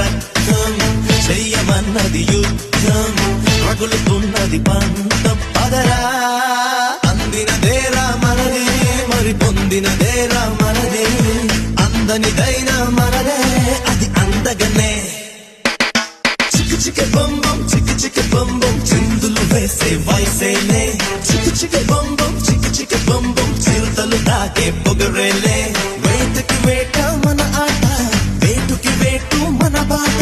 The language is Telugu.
రక్తం చెయ్యమన్నది యుద్ధం రగులుతున్నది పంతం పదరా అందినదేరా మనదే మరి పొందినదేరా మనదే అందనిదైనా మనదే అది అందగనే చిక్కు చిక్కు బొంబం చిక్కు చిక్కు బొంబం చిందులు వేసే వయసేనే చిక్కు బొంబం చిక్కు బొంబం చిరుతలు దాకే పొగరేలే వేటకి వేట మన ఆట వేటుకి వేటు మన బాట